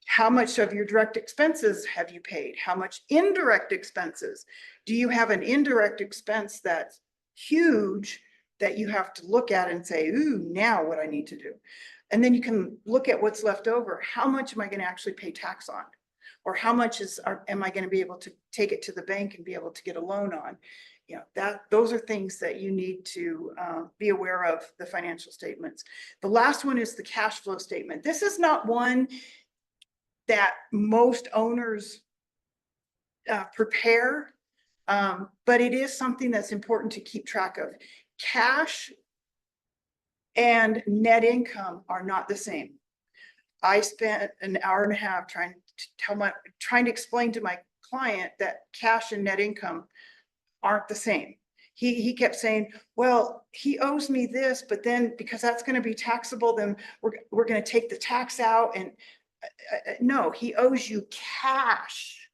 How much of your direct expenses have you paid? How much indirect expenses? Do you have an indirect expense that's huge that you have to look at and say, ooh, now what I need to do? And then you can look at what's left over. How much am I going to actually pay tax on? Or how much am I gonna be able to take it to the bank and be able to get a loan on? You know, those are things that you need to be aware of, the financial statements. The last one is the cash flow statement. This is not one that most owners prepare, but it is something that's important to keep track of. Cash and net income are not the same. I spent an hour and a half trying to explain to my client that cash and net income aren't the same. He kept saying, well, he owes me this, but then because that's going to be taxable, then we're going to take the tax out. And no, he owes you cash.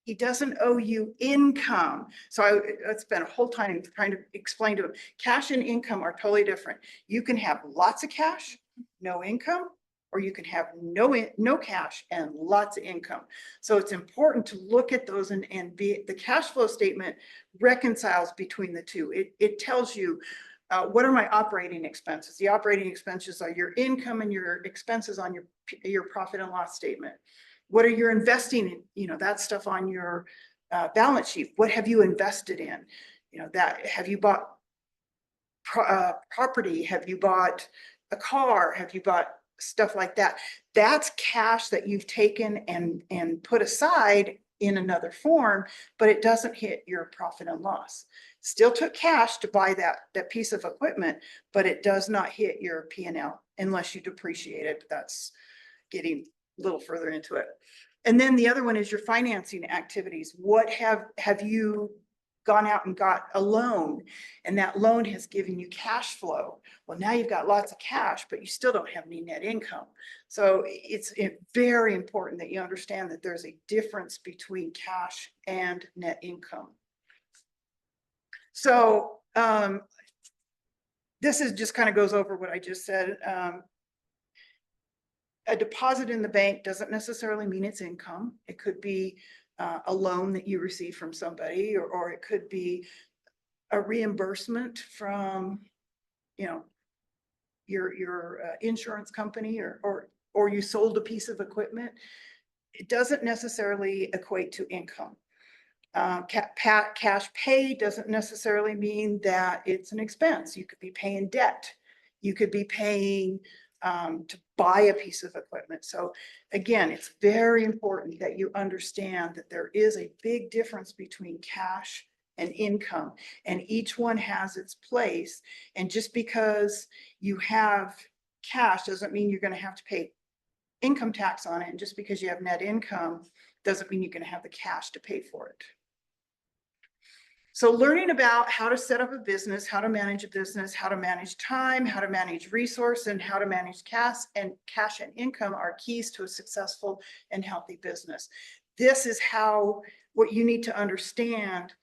He doesn't owe you income. So I spent a whole time trying to explain to him, cash and income are totally different. You can have lots of cash, no income, or you can have no cash and lots of income. So it's important to look at those and the cash flow statement reconciles between the two. It tells you what are my operating expenses. The operating expenses are your income and your expenses on your profit and loss statement. What are you investing in? You know, that stuff on your balance sheet. What have you invested in? You know, that have you bought property? Have you bought a car? Have you bought stuff like that? That's cash that you've taken and put aside in another form, but it doesn't hit your profit and loss. Still took cash to buy that piece of equipment, but it does not hit your P&L unless you depreciate it. But that's getting a little further into it. And then the other one is your financing activities. What have you gone out and got a loan, and that loan has given you cash flow? Well, now you've got lots of cash, but you still don't have any net income. So it's very important that you understand that there's a difference between cash and net income. So this is just kind of goes over what I just said. A deposit in the bank doesn't necessarily mean it's income. It could be a loan that you receive from somebody, or it could be a reimbursement from, you know, your insurance company, or you sold a piece of equipment. It doesn't necessarily equate to income. Cash pay doesn't necessarily mean that it's an expense. You could be paying debt. You could be paying to buy a piece of equipment. So again, it's very important that you understand that there is a big difference between cash and income, and each one has its place. And just because you have cash doesn't mean you're going to have to pay income tax on it. And just because you have net income doesn't mean you're going to have the cash to pay for it. So learning about how to set up a business, how to manage a business, how to manage time, how to manage resource, and how to manage cash and income are keys to a successful and healthy business. This is what you need to understand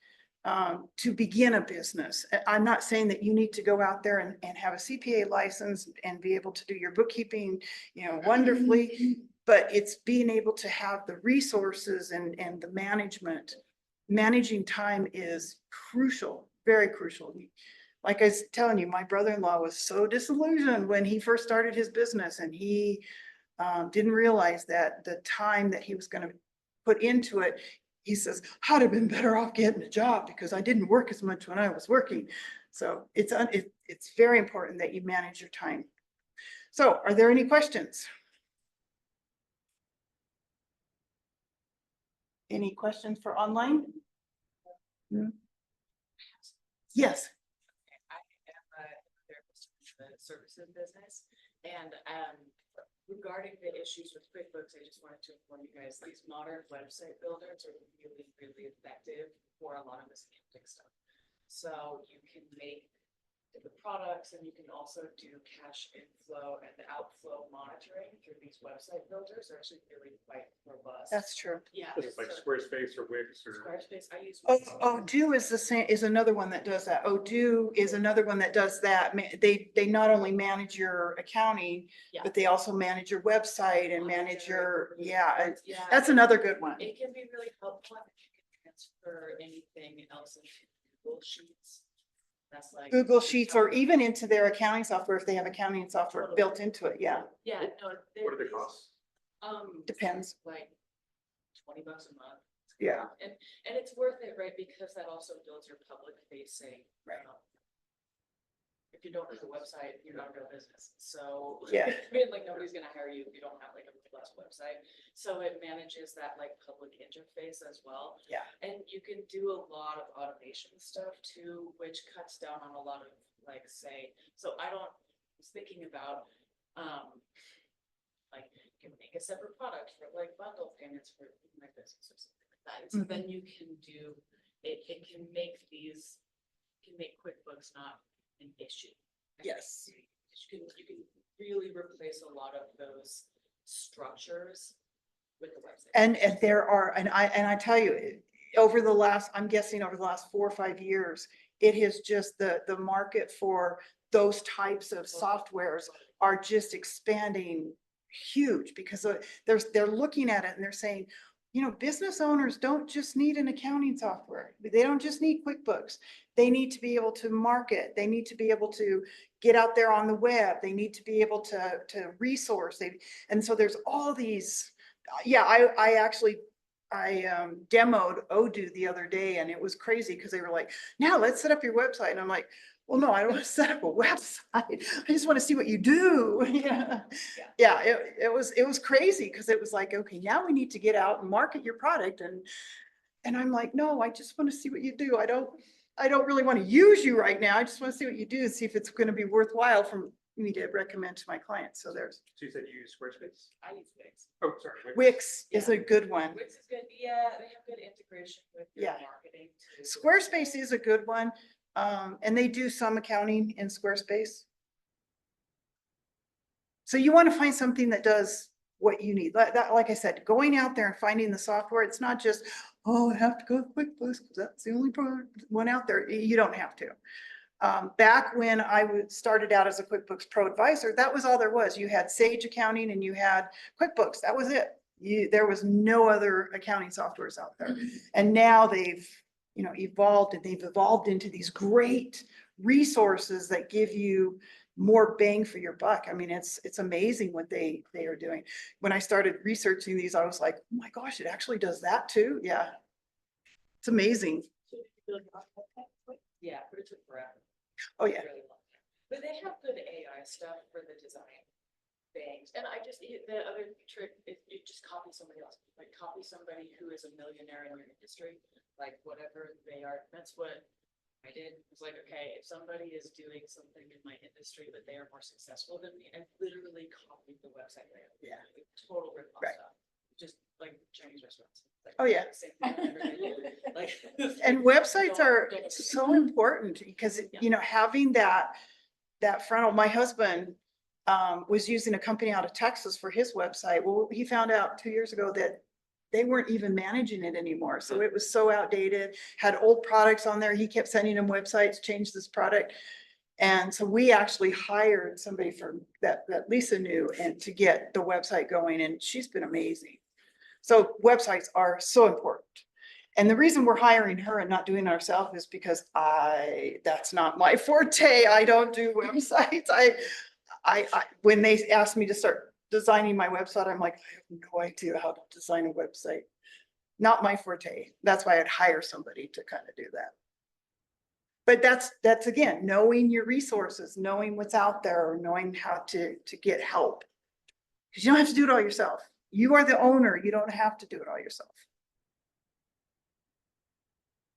to begin a business. I'm not saying that you need to go out there and have a CPA license and be able to do your bookkeeping, you know, wonderfully, but it's being able to have the resources and the management. Managing time is crucial, very crucial. Like I was telling you, my brother-in-law was so disillusioned when he first started his business, and he didn't realize that the time that he was going to put into it, he says, I'd have been better off getting a job because I didn't work as much when I was working. So it's very important that you manage your time. So are there any questions? Any questions for online? Yes. I am a therapist in the services business, and regarding the issues with QuickBooks, I just wanted to inform you guys, these modern website builders are really, really effective for a lot of this analytic stuff. So you can make the products, and you can also do cash inflow and outflow monitoring through these website builders. They're actually really quite robust. That's true. Yeah. Just like Squarespace or Wix or. Squarespace, I use. Odoo is the same, is another one that does that. Odoo is another one that does that. They not only manage your accounting, Yeah. but they also manage your website and manage your, yeah, Yeah. that's another good one. It can be really helpful if you can transfer anything else into Google Sheets. That's like. Google Sheets, or even into their accounting software if they have accounting software Totally. built into it. Yeah. Yeah, no. What are the costs? Depends. Like $20 a month. Yeah. And it's worth it, right? Because that also builds your public facing. Right. If you don't have a website, you're not a real business. So, Yeah. I mean, like nobody's gonna hire you if you don't have like a robust website. So it manages that like public interface as well. Yeah. And you can do a lot of automation stuff too, which cuts down on a lot of like, say, so I was thinking about, like, you can make a separate product for like bundle payments for my business or something like that. And so then you can do, it can make QuickBooks not an issue. Yes. You can really replace a lot of those structures with the website. And there are, and I tell you, I'm guessing over the last 4 or 5 years, it has just, the market for those types of softwares are just expanding huge, because they're looking at it and they're saying, you know, business owners don't just need an accounting software. They don't just need QuickBooks. They need to be able to market. They need to be able to get out there on the web. They need to be able to resource. And so there's all these, yeah, I actually demoed Odoo the other day, and it was crazy because they were like, now let's set up your website. And I'm like, well, no, I don't want to set up a website. I just want to see what you do. Yeah, it was crazy, because it was like, okay, now we need to get out and market your product. And I'm like, no, I just want to see what you do. I don't really want to use you right now. I just want to see what you do and see if it's going to be worthwhile for me to recommend to my clients. So there's So you said you use Squarespace? I use Wix. Oh, sorry. Wix is a good one. Wix is good. Yeah, they have good integration with your Yeah. marketing too. Squarespace is a good one. And they do some accounting in Squarespace. So you want to find something that does what you need. Like I said, going out there and finding the software, it's not just, oh, I have to go to QuickBooks because that's the only one out there. You don't have to. Back when I started out as a QuickBooks Pro advisor, that was all there was. You had Sage Accounting and you had QuickBooks. That was it. There was no other accounting softwares out there. And now they've, you know, evolved, and they've evolved into these great resources that give you more bang for your buck. I mean, it's amazing what they are doing. When I started researching these, I was like, oh my gosh, it actually does that too. Yeah. It's amazing. Yeah, but it took forever. Oh yeah. Really long time. But they have good AI stuff for the design things. And the other trick is you just copy somebody else, like copy somebody who is a millionaire in your industry, like whatever they are. That's what I did. It's like, okay, if somebody is doing something in my industry, but they are more successful than me, I literally copied the website layout. Yeah. Total rip off Right. stuff. Just like Chinese restaurants. Like, Oh, yeah. same thing everybody did. Like, And websites are don't- so important, because, you know, having that frontal, my husband was using a company out of Texas for his website. Well, he found out 2 years ago that they weren't even managing it anymore. So it was so outdated, had old products on there. He kept sending them websites, change this product. And so we actually hired somebody from that Lisa knew, and to get the website going, and she's been amazing. So websites are so important. And the reason we're hiring her and not doing it ourselves is because that's not my forte. I don't do websites. When they asked me to start designing my website, I'm like, I have no idea how to design a website. Not my forte. That's why I'd hire somebody to kind of do that. But that's again, knowing your resources, knowing what's out there, knowing how to get help. Because you don't have to do it all yourself. You are the owner. You don't have to do it all yourself.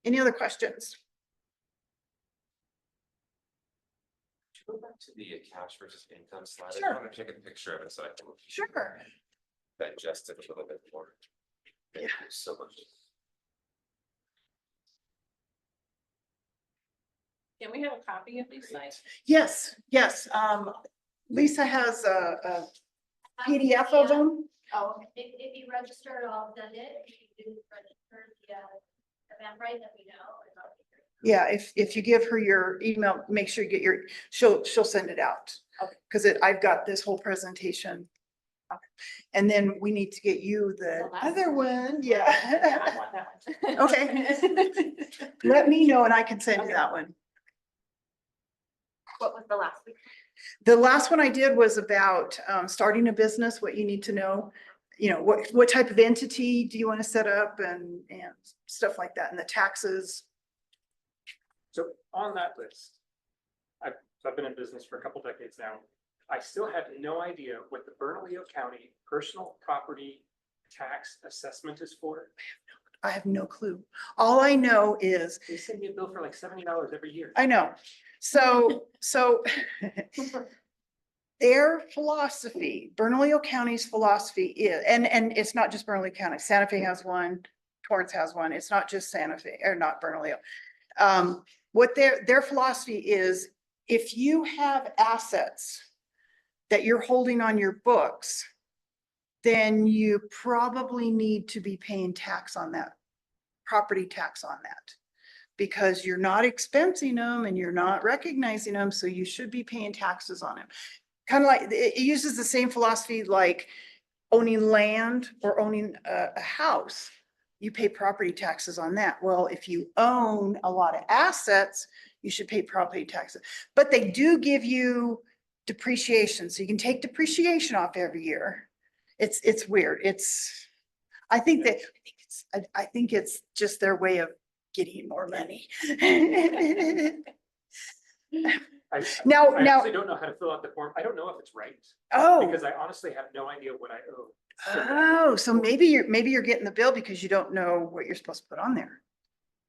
Any other questions? Go back to the cash versus income slide. I Sure. want to take a picture of it so I can Sure. digest it a little bit more. Thank you so much. Can we have a copy of these slides? Yes, yes. Lisa has a PDF of them. Oh, if you register, I'll send it. If you didn't register the Eventbrite, let me know. And I'll be great. Yeah, if you give her your email, make sure you get she'll send it out. Okay. Because I've got this whole presentation. Okay. And then we need to get you the last other one. I Yeah. want that one. Okay. Let me know and I can send you that one. What was the last week? The last one I did was about starting a business, what you need to know. you know, what type of entity do you want to set up and stuff like that, and the taxes. So on that list, I've been in business for a couple decades now. I still have no idea what the Bernalillo County personal property tax assessment is for. I have no clue. All I know is, They send me a bill for like $70 every year. I know, so their philosophy, Bernalillo County's philosophy is, and it's not just Bernalillo County, Santa Fe has one, Torrance has one, it's not just Santa Fe, or not Bernalillo. What their philosophy is, if you have assets that you're holding on your books, then you probably need to be paying tax on that, property tax on that. Because you're not expensing them and you're not recognizing them, so you should be paying taxes on them. Kind of like, it uses the same philosophy like owning land or owning a house. You pay property taxes on that. Well, if you own a lot of assets, you should pay property taxes. But they do give you depreciation, so you can take depreciation off every year. It's weird. I think it's just their way of getting more money. Now, I actually don't know how to fill out the form. I don't know if it's right, oh, because I honestly have no idea what I owe. so maybe you're getting the bill because you don't know what you're supposed to put on there.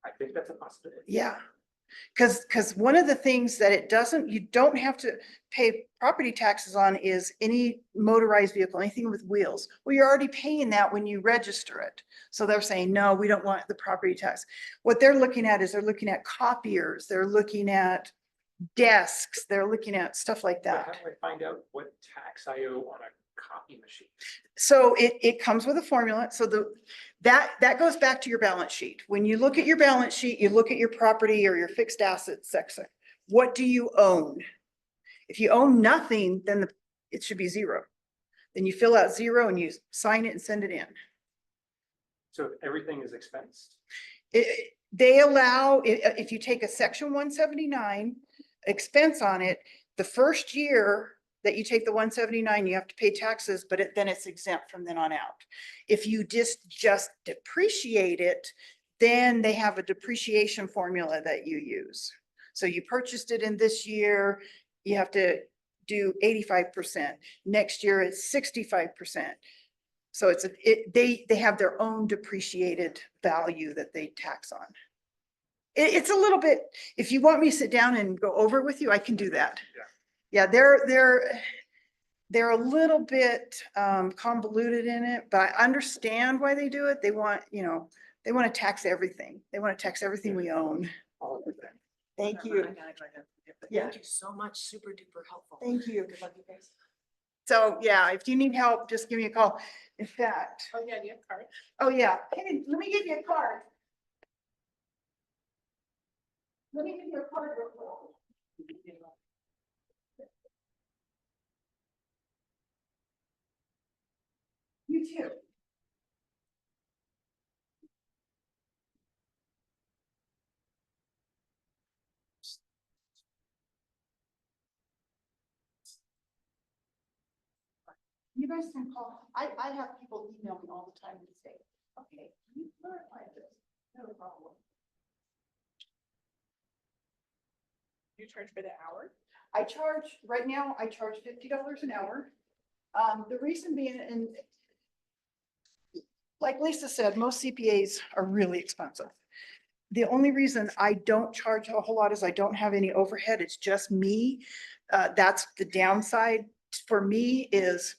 I think that's a possibility. Yeah. Because one of the things that you don't have to pay property taxes on is any motorized vehicle, anything with wheels. Well, you're already paying that when you register it. So they're saying, no, we don't want the property tax. What they're looking at is they're looking at copiers, they're looking at desks, they're looking at stuff like But how that. do I find out what tax I owe on a copy machine? So it comes with a formula. So that goes back to your balance sheet. When you look at your balance sheet, you look at your property or your fixed assets section. What do you own? If you own nothing, then it should be zero. Then you fill out zero and you sign it and send it in. So everything is expensed? They allow, if you take a section 179 expense on it, the first year that you take the 179, you have to pay taxes, but then it's exempt from then on out. If you just depreciate it, then they have a depreciation formula that you use. So you purchased it in this year, you have to do 85%. Next year it's 65%. So they have their own depreciated value that they tax on. It's a little bit, if you want me to sit down and go over it with you, I can do that. Yeah, they're a little bit convoluted in it, but I understand why they do it. They want to tax everything. They want to tax everything we own. All of that. Thank I you. gotta go ahead. Yeah. Thank you so much. Super duper helpful. Thank you. Good luck, you guys. So yeah, if you need help, just give me a call. In fact, Oh, yeah, do you have a card? oh yeah, hey, let me give you a card. Let me give you a card real quick. You too. You guys can call, I have people email me all the time and say, okay, can you clarify this? No problem. You charge for the hour? Right now, I charge $50 an hour. The reason being, and like Lisa said, most CPAs are really expensive. The only reason I don't charge a whole lot is I don't have any overhead. It's just me. That's the downside for me is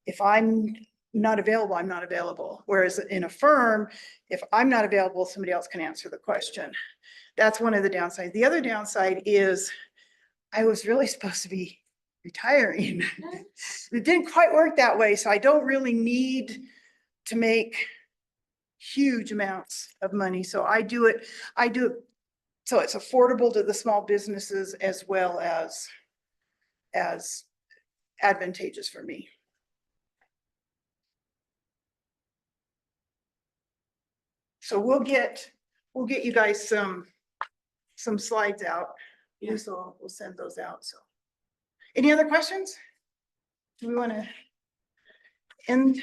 if I'm not available, I'm not available. Whereas in a firm, if I'm not available, somebody else can answer the question. That's one of the downsides. The other downside is I was really supposed to be retiring. It didn't quite work that way. So I don't really need to make huge amounts of money. So I do it so it's affordable to the small businesses as well as advantageous for me. So we'll get you guys some slides out. Yeah. So we'll send those out. So any other questions? Do we want to end